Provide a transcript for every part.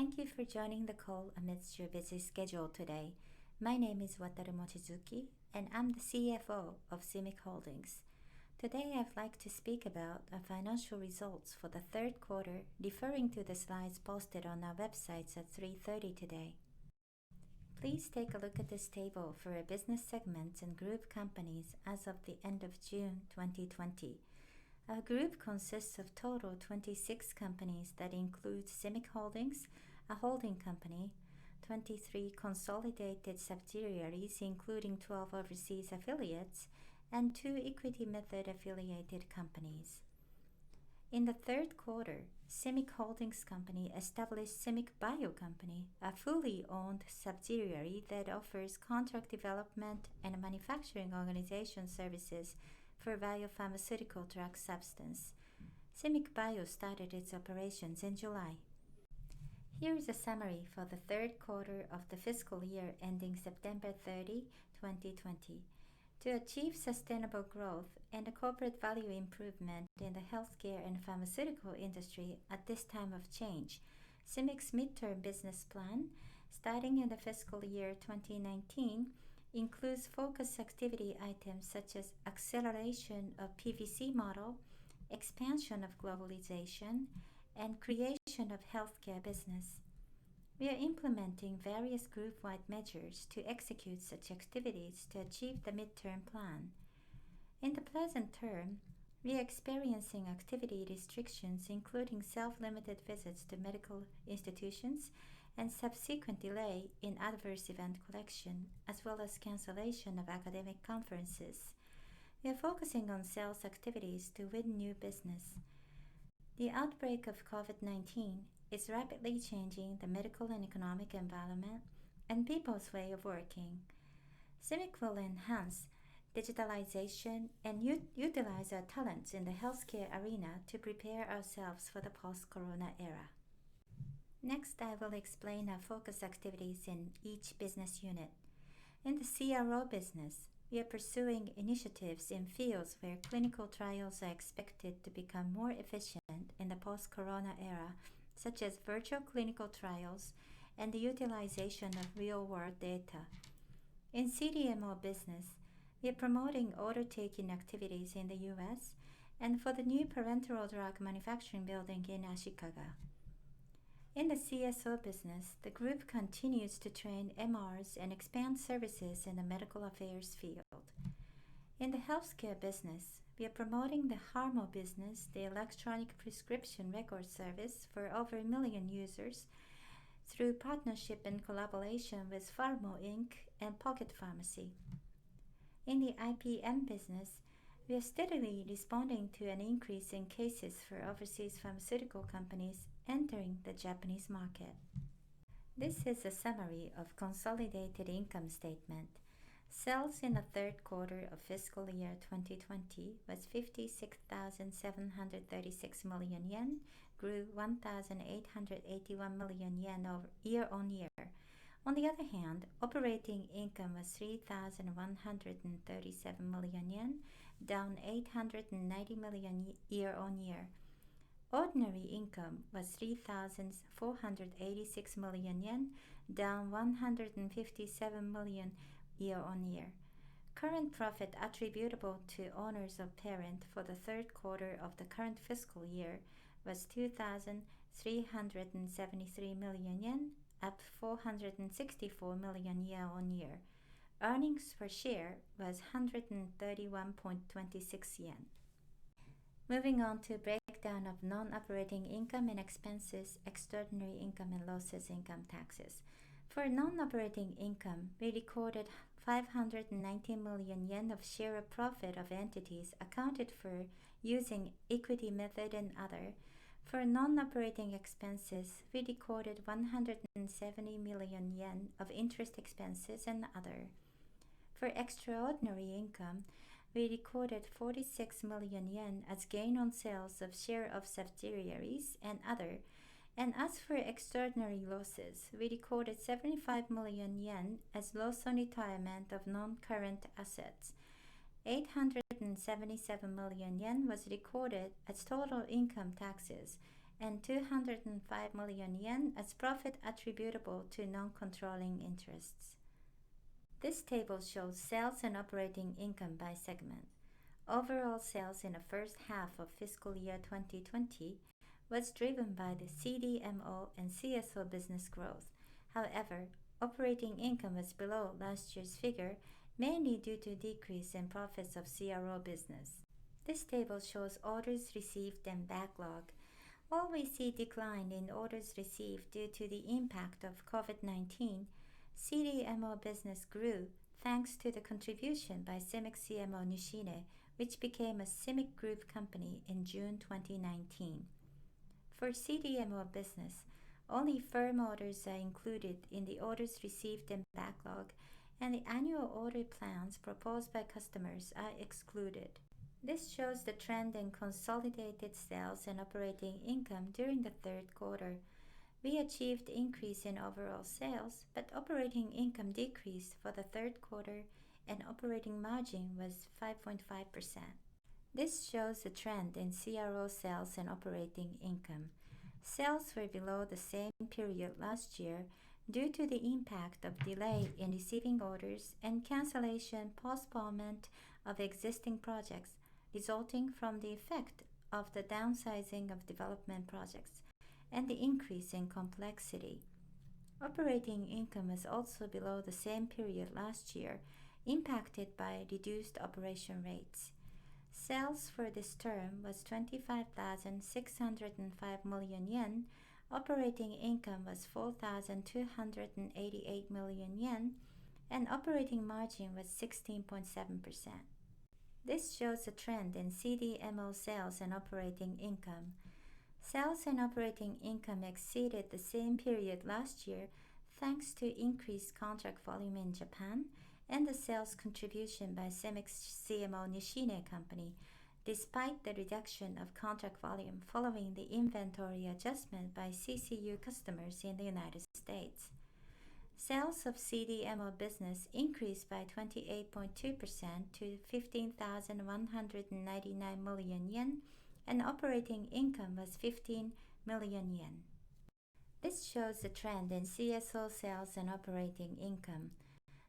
Thank you for joining the call amidst your busy schedule today. My name is Wataru Mochizuki, and I'm the CFO of CMIC Holdings. Today I'd like to speak about our financial results for the third quarter, referring to the slides posted on our websites at 3:30 today. Please take a look at this table for our business segments and group companies as of the end of June 2020. Our group consists of total 26 companies that include CMIC Holdings, a holding company, 23 consolidated subsidiaries including 12 overseas affiliates, and 2 equity method affiliated companies. In the third quarter, CMIC Holdings Company established CMIC Bio Company, a fully owned subsidiary that offers contract development and manufacturing organization services for biopharmaceutical drug substance. CMIC Bio started its operations in July. Here is a summary for the third quarter of the fiscal year ending September 30, 2020. To achieve sustainable growth and a corporate value improvement in the healthcare and pharmaceutical industry at this time of change, CMIC's midterm business plan, starting in the fiscal year 2019, includes focus activity items such as acceleration of PVC model, expansion of globalization, and creation of healthcare business. We are implementing various group-wide measures to execute such activities to achieve the midterm plan. In the present term, we are experiencing activity restrictions including self-limited visits to medical institutions and subsequent delay in adverse event collection, as well as cancellation of academic conferences. We are focusing on sales activities to win new business. The outbreak of COVID-19 is rapidly changing the medical and economic environment and people's way of working. CMIC will enhance digitalization and utilize our talents in the healthcare arena to prepare ourselves for the post-corona era. Next, I will explain our focus activities in each business unit. In the CRO business, we are pursuing initiatives in fields where clinical trials are expected to become more efficient in the post-corona era, such as virtual clinical trials and the utilization of real-world data. In CDMO business, we are promoting order-taking activities in the US and for the new parenteral drug manufacturing building in Ashikaga. In the CSO business, the group continues to train MRs and expand services in the medical affairs field. In the healthcare business, we are promoting the Pharma business, the electronic prescription record service for over 1 million users, through partnership and collaboration with Pharma Inc. and Pocket Pharmacy. In the IPM business, we are steadily responding to an increase in cases for overseas pharmaceutical companies entering the Japanese market. This is a summary of consolidated income statement. Sales in the third quarter of fiscal year 2020 was 56,736 million yen, grew 1,881 million yen year on year. On the other hand, operating income was 3,137 million yen, down 890 million year on year. Ordinary income was 3,486 million yen, down 157 million year on year. Current profit attributable to owners of parent for the third quarter of the current fiscal year was 2,373 million yen, up 464 million year on year. Earnings per share was 131.26 yen. Moving on to breakdown of non-operating income and expenses, extraordinary income and losses, income taxes. For non-operating income, we recorded 590 million yen of share of profit of entities accounted for using equity method and other. For non-operating expenses, we recorded 170 million yen of interest expenses and other. For extraordinary income, we recorded 46 million yen as gain on sales of share of subsidiaries and other. And as for extraordinary losses, we recorded 75 million yen as loss on retirement of non-current assets. 877 million yen was recorded as total income taxes, and 205 million yen as profit attributable to non-controlling interests. This table shows sales and operating income by segment. Overall sales in the first half of fiscal year 2020 was driven by the CDMO and CSO business growth. However, operating income was below last year's figure, mainly due to a decrease in profits of CRO business. This table shows orders received and backlog. While we see decline in orders received due to the impact of COVID-19, CDMO business grew thanks to the contribution by CMIC CMO Nishine, which became a CMIC Group company in June 2019. For CDMO business, only firm orders are included in the orders received and backlog, and the annual order plans proposed by customers are excluded. This shows the trend in consolidated sales and operating income during the third quarter. We achieved increase in overall sales, but operating income decreased for the third quarter and operating margin was 5.5%. This shows the trend in CRO sales and operating income. Sales were below the same period last year due to the impact of delay in receiving orders and cancellation postponement of existing projects, resulting from the effect of the downsizing of development projects and the increase in complexity. Operating income was also below the same period last year, impacted by reduced operation rates. Sales for this term was 25,605 million yen, operating income was 4,288 million yen, and operating margin was 16.7%. This shows a trend in CDMO sales and operating income. Sales and operating income exceeded the same period last year thanks to increased contract volume in Japan and the sales contribution by CMIC CMO Nishine Company, despite the reduction of contract volume following the inventory adjustment by CCU customers in the United States. Sales of CDMO business increased by 28.2% to 15,199 million yen, and operating income was 15 million yen. This shows the trend in CSO sales and operating income.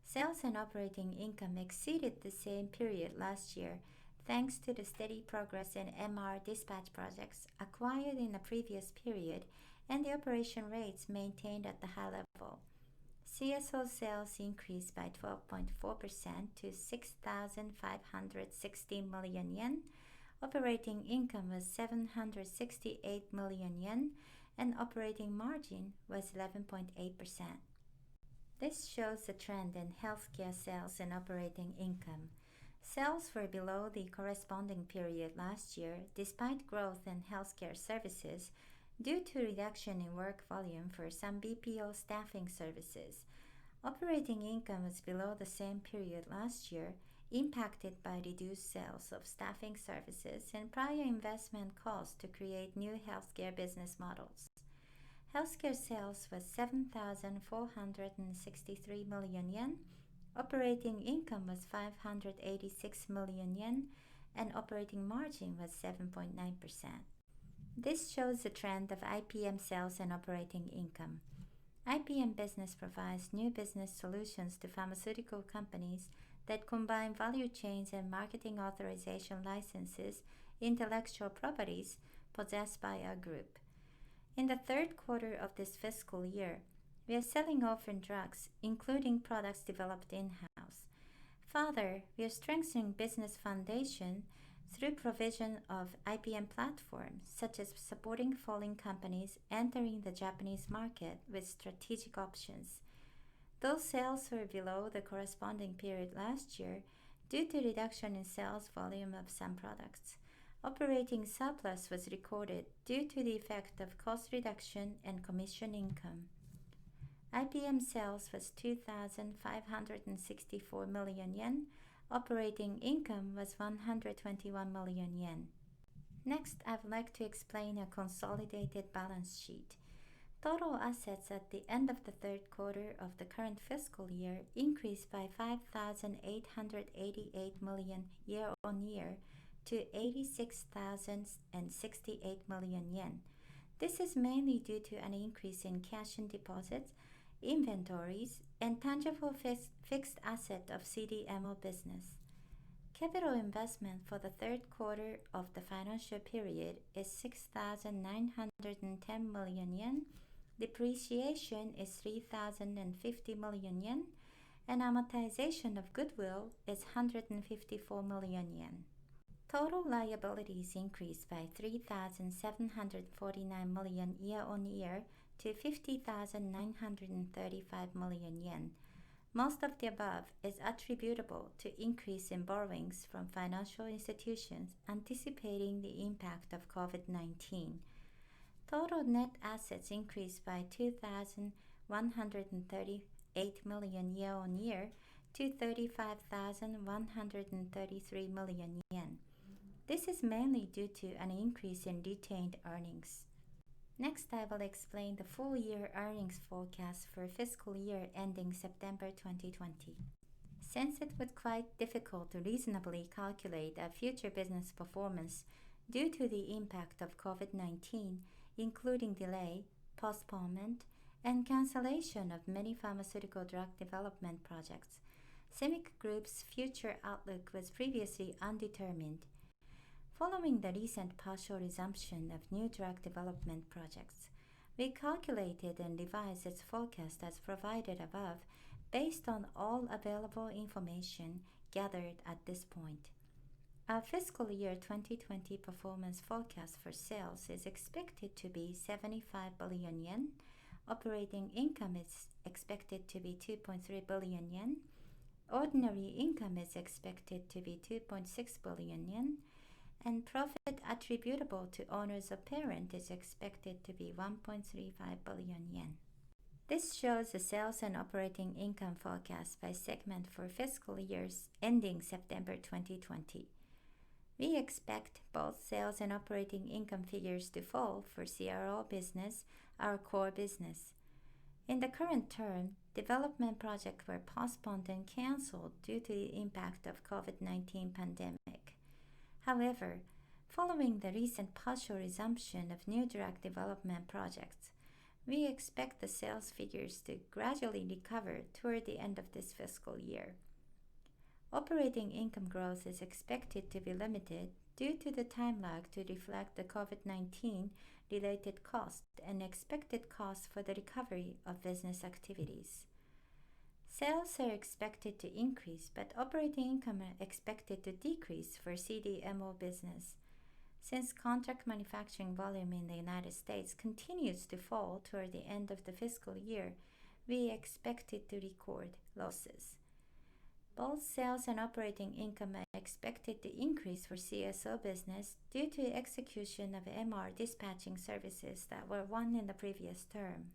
Sales and operating income exceeded the same period last year thanks to the steady progress in MR dispatch projects acquired in the previous period and the operation rates maintained at the high level. CSO sales increased by 12.4% to 6,560 million yen. Operating income was 768 million yen, and operating margin was 11.8%. This shows the trend in healthcare sales and operating income. Sales were below the corresponding period last year despite growth in healthcare services due to reduction in work volume for some BPO staffing services. Operating income was below the same period last year, impacted by reduced sales of staffing services and prior investment costs to create new healthcare business models. Healthcare sales was 7,463 million yen, operating income was 586 million yen, and operating margin was 7.9%. This shows the trend of IPM sales and operating income. IPM business provides new business solutions to pharmaceutical companies that combine value chains and marketing authorization licenses, intellectual properties possessed by our group. In the third quarter of this fiscal year, we are selling orphan drugs, including products developed in-house. Further, we are strengthening business foundation through provision of IPM platforms, such as supporting foreign companies entering the Japanese market with strategic options. Though sales were below the corresponding period last year due to reduction in sales volume of some products, operating surplus was recorded due to the effect of cost reduction and commission income. IPM sales was 2,564 million yen. Operating income was 121 million yen. Next, I would like to explain a consolidated balance sheet. Total assets at the end of the third quarter of the current fiscal year increased by 5,888 million year-on-year to 86,068 million yen. This is mainly due to an increase in cash and deposits, inventories, and tangible fixed asset of CDMO business. Capital investment for the third quarter of the financial period is 6,910 million yen, depreciation is 3,050 million yen, and amortization of goodwill is 154 million yen. Total liabilities increased by 3,749 million year-on-year to 50,935 million yen. Most of the above is attributable to increase in borrowings from financial institutions anticipating the impact of COVID-19. Total net assets increased by 2,138 million year-on-year to 35,133 million yen. This is mainly due to an increase in retained earnings. Next, I will explain the full-year earnings forecast for fiscal year ending September 2020. Since it was quite difficult to reasonably calculate a future business performance due to the impact of COVID-19, including delay, postponement, and cancellation of many pharmaceutical drug development projects, CMIC Group's future outlook was previously undetermined. Following the recent partial resumption of new drug development projects, we calculated and revised its forecast as provided above based on all available information gathered at this point. Our fiscal year 2020 performance forecast for sales is expected to be 75 billion yen, operating income is expected to be 2.3 billion yen, ordinary income is expected to be 2.6 billion yen, and profit attributable to owners of parent is expected to be 1.35 billion yen. This shows the sales and operating income forecast by segment for fiscal years ending September 2020. We expect both sales and operating income figures to fall for CRO business, our core business. In the current term, development projects were postponed and cancelled due to the impact of COVID-19 pandemic. However, following the recent partial resumption of new drug development projects, we expect the sales figures to gradually recover toward the end of this fiscal year. Operating income growth is expected to be limited due to the time lag to reflect the COVID-19 related costs and expected costs for the recovery of business activities. Sales are expected to increase, but operating income are expected to decrease for CDMO business. Since contract manufacturing volume in the United States continues to fall toward the end of the fiscal year, we expect it to record losses. Both sales and operating income are expected to increase for CSO business due to execution of MR dispatching services that were won in the previous term.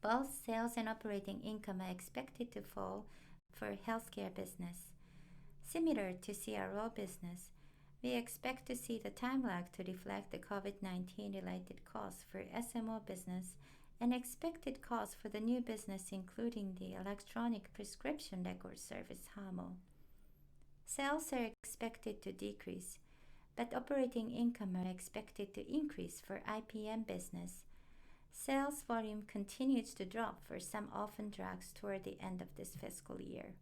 Both sales and operating income are expected to fall for healthcare business. Similar to CRO business, we expect to see the time lag to reflect the COVID-19 related costs for SMO business and expected costs for the new business including the electronic prescription record service Pharma. Sales are expected to decrease, but operating income are expected to increase for IPM business. Sales volume continues to drop for some orphan drugs toward the end of this fiscal year.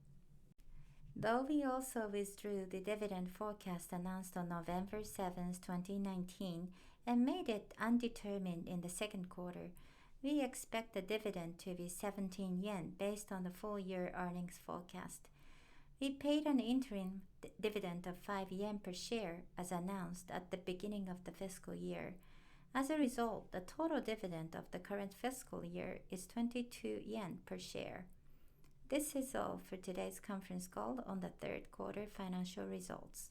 Though we also withdrew the dividend forecast announced on November 7, 2019, and made it undetermined in the second quarter, we expect the dividend to be 17 yen based on the full year earnings forecast. We paid an interim dividend of 5 yen per share as announced at the beginning of the fiscal year. As a result, the total dividend of the current fiscal year is 22 yen per share. This is all for today's conference call on the third quarter financial results.